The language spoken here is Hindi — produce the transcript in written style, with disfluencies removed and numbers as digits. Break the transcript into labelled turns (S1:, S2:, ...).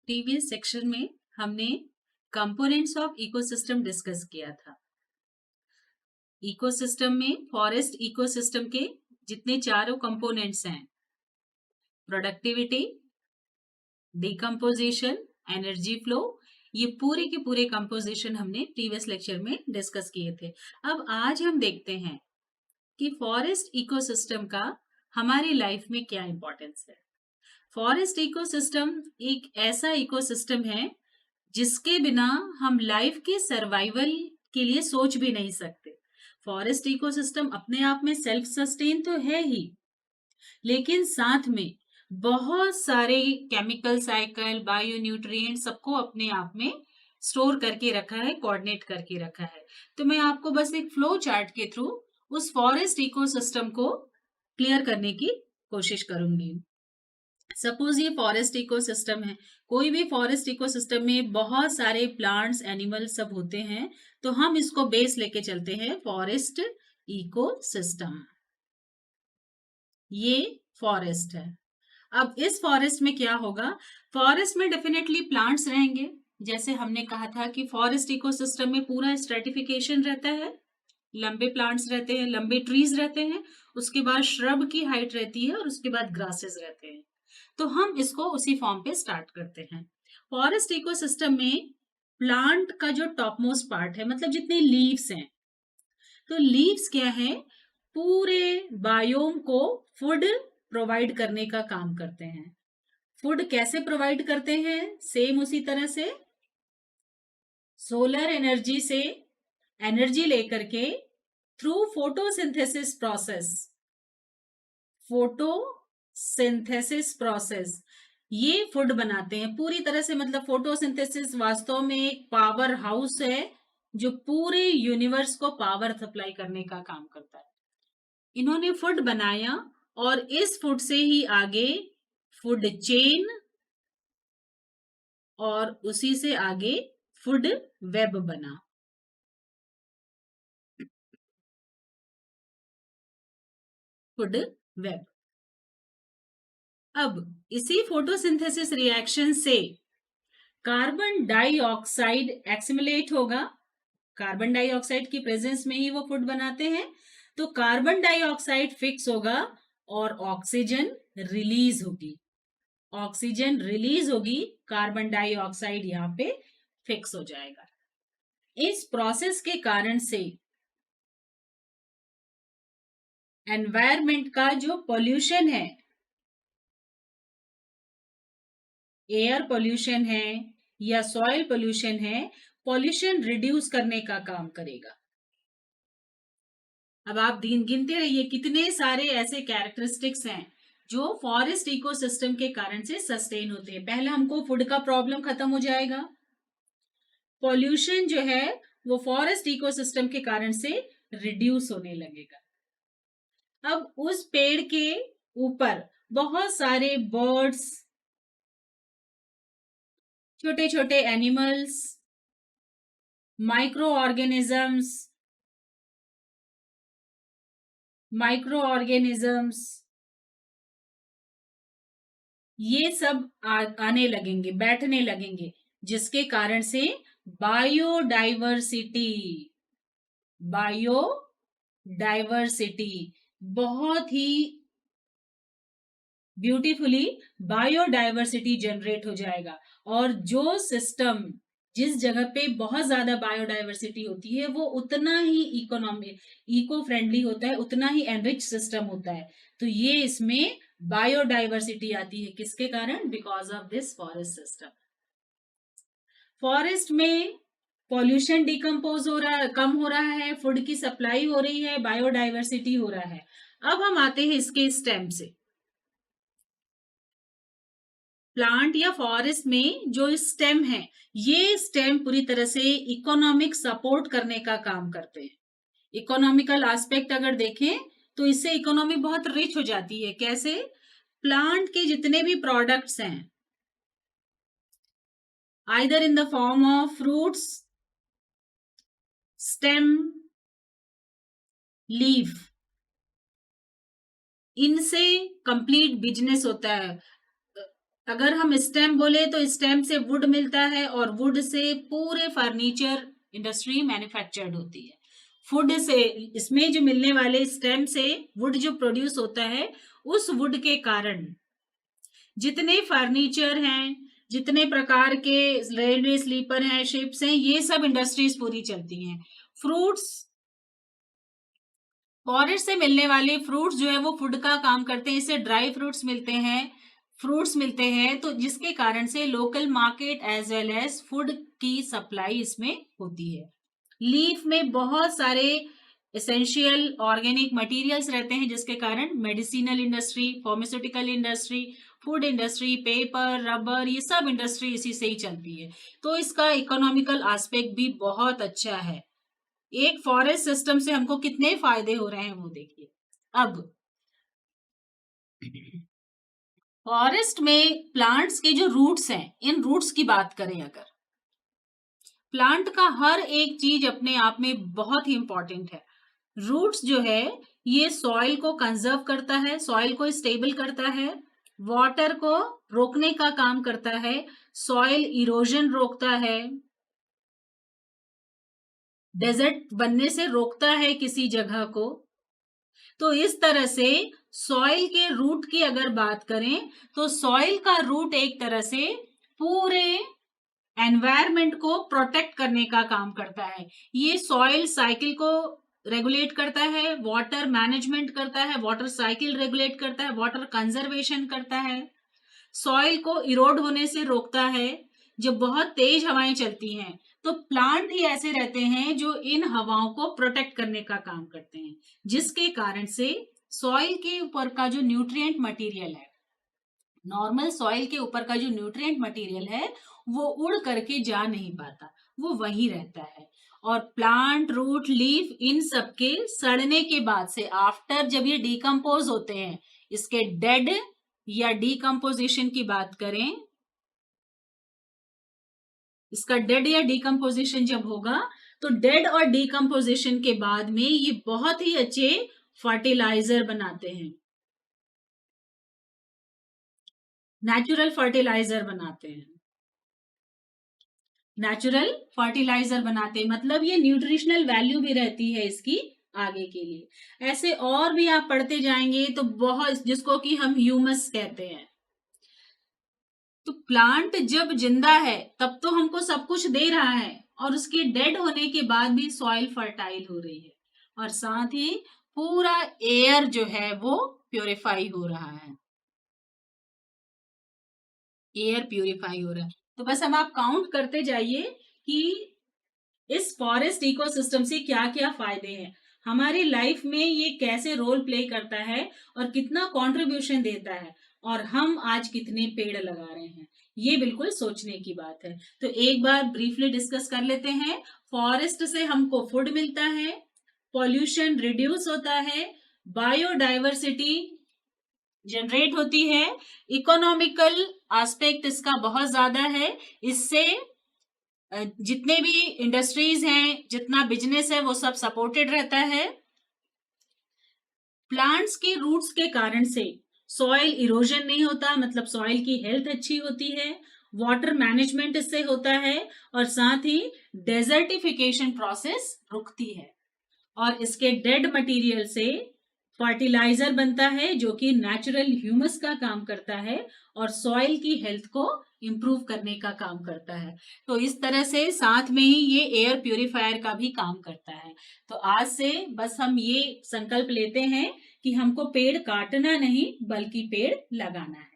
S1: प्रीवियस सेक्शन में हमने कंपोनेंट्स ऑफ इकोसिस्टम डिस्कस किया था। इकोसिस्टम में फॉरेस्ट इकोसिस्टम के जितने चारों कंपोनेंट्स हैं, प्रोडक्टिविटी, डिकम्पोजिशन, एनर्जी फ्लो, ये पूरे के पूरे कंपोजिशन हमने प्रीवियस लेक्चर में डिस्कस किए थे। अब आज हम देखते हैं कि फॉरेस्ट इकोसिस्टम का हमारी लाइफ में क्या इंपॉर्टेंस है। फॉरेस्ट इकोसिस्टम एक ऐसा इकोसिस्टम है जिसके बिना हम लाइफ के सर्वाइवल के लिए सोच भी नहीं सकते। फॉरेस्ट इकोसिस्टम अपने आप में सेल्फ सस्टेन तो है ही, लेकिन साथ में बहुत सारे केमिकल साइकिल, बायो न्यूट्रिएंट सबको अपने आप में स्टोर करके रखा है, कोऑर्डिनेट करके रखा है। तो मैं आपको बस एक फ्लो चार्ट के थ्रू उस फॉरेस्ट इकोसिस्टम को क्लियर करने की कोशिश करूंगी। सपोज ये फॉरेस्ट इकोसिस्टम है, कोई भी फॉरेस्ट इकोसिस्टम में बहुत सारे प्लांट्स, एनिमल सब होते हैं, तो हम इसको बेस लेके चलते हैं फॉरेस्ट इकोसिस्टम। ये फॉरेस्ट है। अब इस फॉरेस्ट में क्या होगा, फॉरेस्ट में डेफिनेटली प्लांट्स रहेंगे। जैसे हमने कहा था कि फॉरेस्ट इकोसिस्टम में पूरा स्ट्रेटिफिकेशन रहता है, लंबे प्लांट्स रहते हैं, लंबे ट्रीज रहते हैं, उसके बाद श्रब की हाइट रहती है और उसके बाद ग्रासेस रहते हैं। तो हम इसको उसी फॉर्म पे स्टार्ट करते हैं। फॉरेस्ट इकोसिस्टम में प्लांट का जो टॉप मोस्ट पार्ट है, मतलब जितने लीव्स हैं, तो लीव्स क्या है, पूरे बायोम को फूड प्रोवाइड करने का काम करते हैं। फूड कैसे प्रोवाइड करते हैं, सेम उसी तरह से सोलर एनर्जी से एनर्जी लेकर के थ्रू फोटोसिंथेसिस प्रोसेस ये फूड बनाते हैं पूरी तरह से। मतलब फोटोसिंथेसिस वास्तव में एक पावर हाउस है जो पूरे यूनिवर्स को पावर सप्लाई करने का काम करता है। इन्होंने फूड बनाया और इस फूड से ही आगे फूड चेन और उसी से आगे फूड वेब बना। Food web. अब इसी फोटोसिंथेसिस रिएक्शन से कार्बन डाइऑक्साइड एक्सिमुलेट होगा। कार्बन डाइऑक्साइड की प्रेजेंस में ही वो फूड बनाते हैं, तो कार्बन डाइऑक्साइड फिक्स होगा और ऑक्सीजन रिलीज होगी। ऑक्सीजन रिलीज होगी, कार्बन डाइऑक्साइड यहाँ पे फिक्स हो जाएगा। इस प्रोसेस के कारण से एनवायरमेंट का जो पोल्यूशन है, एयर पोल्यूशन है या सॉइल पोल्यूशन है, पोल्यूशन रिड्यूस करने का काम करेगा। अब आप गिनते रहिए कितने सारे ऐसे कैरेक्टरिस्टिक्स हैं जो फॉरेस्ट इकोसिस्टम के कारण से सस्टेन होते हैं। पहले हमको फूड का प्रॉब्लम खत्म हो जाएगा, पोल्यूशन जो है वो फॉरेस्ट इकोसिस्टम के कारण से रिड्यूस होने लगेगा। अब उस पेड़ के ऊपर बहुत सारे बर्ड्स, छोटे छोटे एनिमल्स, माइक्रो ऑर्गेनिजम्स ये सब आने लगेंगे, बैठने लगेंगे, जिसके कारण से बायोडाइवर्सिटी बहुत ही ब्यूटीफुली बायोडाइवर्सिटी जनरेट हो जाएगा। और जो सिस्टम, जिस जगह पे बहुत ज्यादा बायोडाइवर्सिटी होती है, वो उतना ही इको फ्रेंडली होता है, उतना ही एनरिच सिस्टम होता है। तो ये इसमें बायोडाइवर्सिटी आती है किसके कारण, because of this forest system. Forest में पॉल्यूशन डिकम्पोज हो रहा है, कम हो रहा है, फूड की सप्लाई हो रही है, बायोडाइवर्सिटी हो रहा है। अब हम आते हैं इसके स्टेम से। प्लांट या फॉरेस्ट में जो स्टेम है, ये स्टेम पूरी तरह से इकोनॉमिक सपोर्ट करने का काम करते हैं। इकोनॉमिकल एस्पेक्ट अगर देखें तो इससे इकोनॉमी बहुत रिच हो जाती है। कैसे, प्लांट के जितने भी प्रोडक्ट्स हैं, either in the form of fruits, stem, leaf, इनसे कंप्लीट बिजनेस होता है। अगर हम स्टेम बोले तो स्टेम से वुड मिलता है और वुड से पूरे फर्नीचर इंडस्ट्री मैन्युफैक्चर्ड होती है। फूड से इसमें जो मिलने वाले स्टेम से वुड जो प्रोड्यूस होता है, उस वुड के कारण जितने फर्नीचर हैं, जितने प्रकार के रेलवे स्लीपर हैं, शिप्स हैं, ये सब इंडस्ट्रीज पूरी चलती हैं। फ्रूट्स, फॉरेस्ट से मिलने वाले फ्रूट्स जो है वो फूड का काम करते हैं। इससे ड्राई फ्रूट्स मिलते हैं, फ्रूट्स मिलते हैं, तो जिसके कारण से local market as well as food की सप्लाई इसमें होती है। लीफ में बहुत सारे एसेंशियल ऑर्गेनिक मटेरियल्स रहते हैं, जिसके कारण medicinal industry, pharmaceutical industry, food industry, paper, rubber, ये सब इंडस्ट्री इसी से ही चलती है। तो इसका इकोनॉमिकल एस्पेक्ट भी बहुत अच्छा है। एक फॉरेस्ट सिस्टम से हमको कितने फायदे हो रहे हैं वो देखिए। अब फॉरेस्ट में प्लांट्स के जो रूट्स हैं, इन रूट्स की बात करें अगर, प्लांट का हर एक चीज अपने आप में बहुत ही इंपॉर्टेंट है। रूट्स जो है ये सॉइल को कंजर्व करता है, सॉइल को स्टेबल करता है, वाटर को रोकने का काम करता है, सॉइल इरोजन रोकता है, डेजर्ट बनने से रोकता है किसी जगह को। तो इस तरह से सॉइल के रूट की अगर बात करें तो सॉइल का रूट एक तरह से पूरे एनवायरमेंट को प्रोटेक्ट करने का काम करता है। ये सॉइल साइकिल को रेगुलेट करता है, वाटर मैनेजमेंट करता है, वाटर साइकिल रेगुलेट करता है, वाटर कंजर्वेशन करता है, सॉइल को इरोड होने से रोकता है। जब बहुत तेज हवाएं चलती हैं तो प्लांट ही ऐसे रहते हैं जो इन हवाओं को प्रोटेक्ट करने का काम करते हैं, जिसके कारण से सॉइल के ऊपर का जो न्यूट्रिएंट मटेरियल है, नॉर्मल सॉइल के ऊपर का जो न्यूट्रिएंट मटेरियल है वो उड़ करके जा नहीं पाता, वो वहीं रहता है। और प्लांट, रूट, लीफ, इन सब के सड़ने के बाद से आफ्टर जब ये डिकम्पोज होते हैं, इसके डेड या डिकम्पोजिशन की बात करें, इसका डेड या डिकम्पोजिशन जब होगा तो डेड और डिकम्पोजिशन के बाद में ये बहुत ही अच्छे फर्टिलाइजर बनाते हैं, नेचुरल फर्टिलाइजर बनाते हैं, नेचुरल फर्टिलाइजर बनाते हैं, मतलब ये न्यूट्रिशनल वैल्यू भी रहती है इसकी आगे के लिए। ऐसे और भी आप पढ़ते जाएंगे तो बहुत, जिसको कि हम ह्यूमस कहते हैं। तो प्लांट जब जिंदा है तब तो हमको सब कुछ दे रहा है, और उसके डेड होने के बाद भी सॉइल फर्टाइल हो रही है, और साथ ही पूरा एयर जो है वो प्योरीफाई हो रहा है, एयर प्यूरिफाई हो रहा है। तो बस हम आप काउंट करते जाइए कि इस फॉरेस्ट इकोसिस्टम से क्या क्या फायदे हैं, हमारी लाइफ में ये कैसे रोल प्ले करता है और कितना कंट्रीब्यूशन देता है, और हम आज कितने पेड़ लगा रहे हैं, ये बिल्कुल सोचने की बात है। तो एक बार ब्रीफली डिस्कस कर लेते हैं। फॉरेस्ट से हमको फूड मिलता है, पॉल्यूशन रिड्यूस होता है, बायोडाइवर्सिटी जनरेट होती है, इकोनॉमिकल एस्पेक्ट इसका बहुत ज्यादा है। इससे जितने भी इंडस्ट्रीज हैं, जितना बिजनेस है, वो सब सपोर्टेड रहता है। प्लांट्स के रूट्स के कारण से सॉइल इरोजन नहीं होता, मतलब सॉइल की हेल्थ अच्छी होती है, वाटर मैनेजमेंट इससे होता है, और साथ ही डेजर्टिफिकेशन प्रोसेस रुकती है, और इसके डेड मटेरियल से फर्टिलाइजर बनता है जो कि नेचुरल ह्यूमस का काम करता है और सॉइल की हेल्थ को इंप्रूव करने का काम करता है। तो इस तरह से साथ में ही ये एयर प्यूरिफायर का भी काम करता है। तो आज से बस हम ये संकल्प लेते हैं कि हमको पेड़ काटना नहीं बल्कि पेड़ लगाना है।